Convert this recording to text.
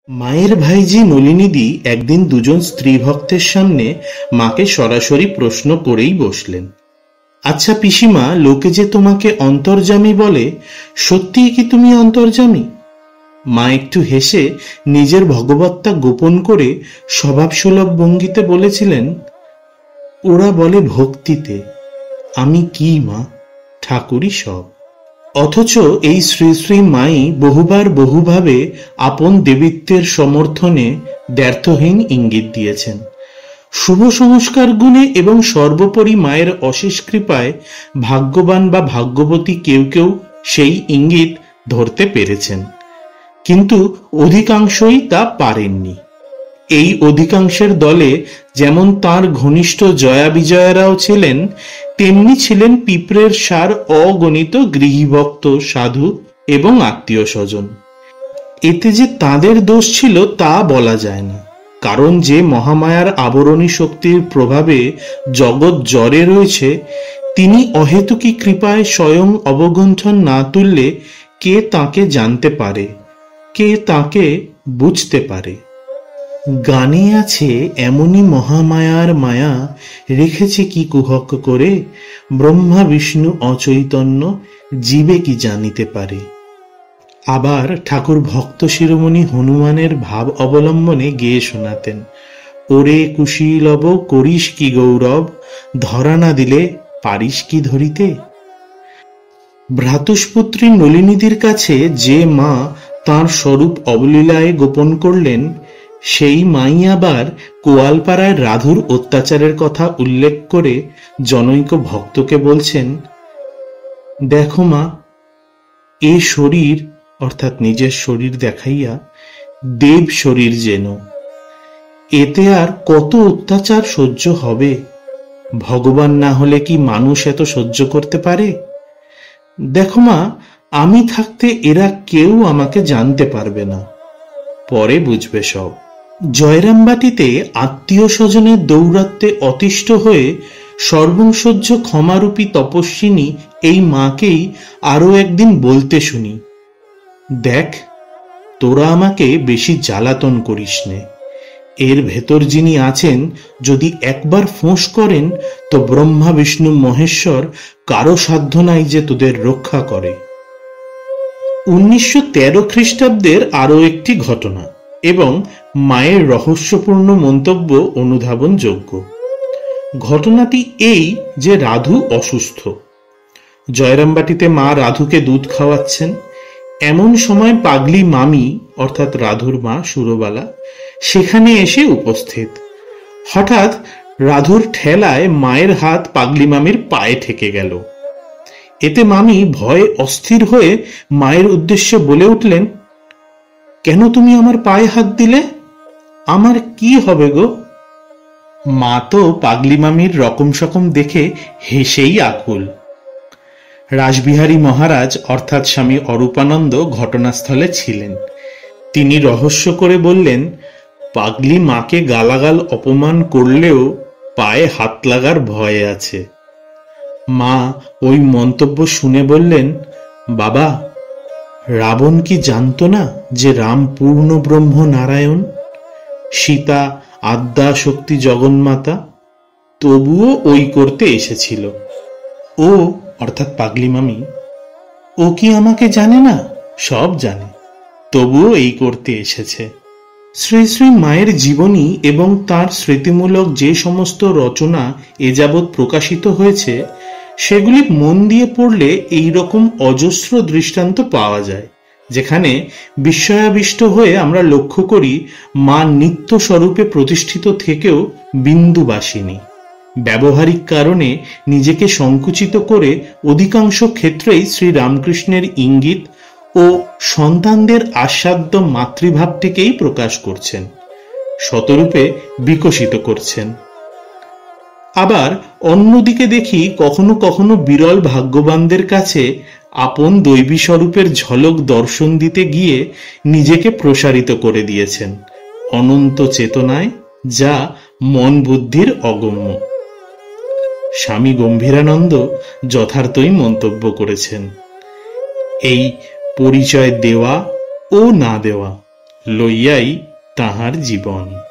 মায়ের ভাইঝি নলিনীদি একদিন দুজন স্ত্রী ভক্তের সামনে মাকে সরাসরি প্রশ্ন করেই বসলেন। আচ্ছা পিসিমা, লোকে যে তোমাকে অন্তর্যামী বলে, সত্যিই কি তুমি অন্তর্যামী? মা একটু হেসে নিজের ভগবত্তা গোপন করে স্বভাবসুলভ ভঙ্গিতে বলেছিলেন, ওরা বলে ভক্তিতে, আমি কি মা, ঠাকুরই সব। অথচ এই শ্রী শ্রী মাই বহুবার বহুভাবে আপন দেবীত্বের সমর্থনে দ্ব্যর্থহীন ইঙ্গিত দিয়েছেন। শুভ সংস্কার গুণে এবং সর্বোপরি মায়ের অশেষ কৃপায় ভাগ্যবান বা ভাগ্যবতী কেউ কেউ সেই ইঙ্গিত ধরতে পেরেছেন, কিন্তু অধিকাংশই তা পারেননি। এই অধিকাংশের দলে যেমন তার ঘনিষ্ঠ জয়া বিজয়ারাও ছিলেন, তেমনি ছিলেন পিঁপড়ের সার অগণিত গৃহীভক্ত সাধু এবং আত্মীয় স্বজন। এতে যে তাদের দোষ ছিল তা বলা যায় না, কারণ যে মহামায়ার আবরণী শক্তির প্রভাবে জগৎ জ্বরে রয়েছে, তিনি অহেতুকী কৃপায় স্বয়ং অবগুণ্ঠন না তুললে কে তাকে জানতে পারে, কে তাকে বুঝতে পারে। গানে আছে, এমনই মহামায়ার মায়া রেখেছে কি কুহক করে, ব্রহ্মা বিষ্ণু অচৈতন্য জীবে কি জানিতে পারে। আবার ঠাকুর ভক্ত শিরোমণি হনুমানের ভাব অবলম্বনে গেয়ে শোনাতেন, ওরে কুশীলব করিস কি গৌরব, ধরা না দিলে পারিস কি ধরিতে। ভ্রাতুষ্পুত্রী নলিনীদির কাছে যে মা তাঁর স্বরূপ অবলীলায় গোপন করলেন, সেই মাই আবার কোয়ালপাড়ায় রাধুর অত্যাচারের কথা উল্লেখ করে জনৈক ভক্তকে বলছেন, দেখো মা, এ শরীর অর্থাৎ নিজের শরীর দেখাইয়া দেব শরীর যেন, এতে আর কত অত্যাচার সহ্য হবে। ভগবান না হলে কি মানুষ এত সহ্য করতে পারে? দেখো মা, আমি থাকতে এরা কেউ আমাকে জানতে পারবে না, পরে বুঝবে সব। জয়রামবাটিতে আত্মীয় স্বজনের দৌরাত্মে অতিষ্ঠ হয়ে সর্বংসহ্য ক্ষমারূপী তপস্বিনী এই মাকেই আরো একদিন বলতে শুনি, দেখ, তোরা আমাকে বেশি জ্বালাতন করিস নে, এর ভেতর যিনি আছেন যদি একবার ফোঁস করেন তো ব্রহ্মা বিষ্ণু মহেশ্বর কারো সাধ্য নাই যে তোদের রক্ষা করে। 1913 খ্রিস্টাব্দের আরো একটি ঘটনা এবং মায়ের রহস্যপূর্ণ মন্তব্য অনুধাবনযোগ্য। ঘটনাটি এই যে রাধু অসুস্থ। জয়রামবাটিতে মা রাধুকে দুধ খাওয়াচ্ছেন, এমন সময় পাগলি মামি অর্থাৎ রাধুর মা সুরবালা সেখানে এসে উপস্থিত। হঠাৎ রাধুর ঠেলায় মায়ের হাত পাগলি মামির পায়ে ঠেকে গেল। এতে মামি ভয়ে অস্থির হয়ে মায়ের উদ্দেশ্যে বলে উঠলেন, কেন তুমি আমার পায়ে হাত দিলে? আমার কি হবে গো? মা তো পাগলি মামির রকম সকম দেখে হেসেই আকুল। রাসবিহারী মহারাজ অর্থাৎ স্বামী অরূপানন্দ ঘটনাস্থলে ছিলেন। তিনি রহস্য করে বললেন, পাগলি মাকে গালাগাল অপমান করলেও পায়ে হাত লাগার ভয় আছে। মা ওই মন্তব্য শুনে বললেন, বাবা, রাবণ কি জানতো না যে রাম পূর্ণ ব্রহ্ম নারায়ণ, সীতা আদ্যা শক্তি জগন্মাতা, তবুও ওই করতে এসেছিল। ও অর্থাৎ পাগলি মামি, ও কি আমাকে জানে না? সব জানে, তবুও এই করতে এসেছে। শ্রী শ্রী মায়ের জীবনী এবং তার স্মৃতিমূলক যে সমস্ত রচনা এ যাবৎ প্রকাশিত হয়েছে, সেগুলি মন দিয়ে পড়লে এই রকম অজস্র দৃষ্টান্ত পাওয়া যায়, যেখানে বিস্ময়াবিষ্ট হয়ে আমরা লক্ষ্য করি মা নিত্য স্বরূপে প্রতিষ্ঠিত থেকেও বিন্দুবাসিনী। ব্যবহারিক কারণে নিজেকে সংকুচিত করে অধিকাংশ ক্ষেত্রেই শ্রী রামকৃষ্ণের ইঙ্গিত ও সন্তানদের আস্বাদ্য মাতৃভাবটিকেই প্রকাশ করছেন, শতরূপে বিকশিত করছেন। আবার অন্যদিকে দেখি কখনো কখনো বিরল ভাগ্যবানদের কাছে আপন দৈবী স্বরূপের ঝলক দর্শন দিতে গিয়ে নিজেকে প্রসারিত করে দিয়েছেন অনন্ত চেতনায়, যা মন বুদ্ধির অগম্য। স্বামী গম্ভীরানন্দ যথার্থই মন্তব্য করেছেন, এই পরিচয় দেওয়া ও না দেওয়া লইয়াই তাহার জীবন।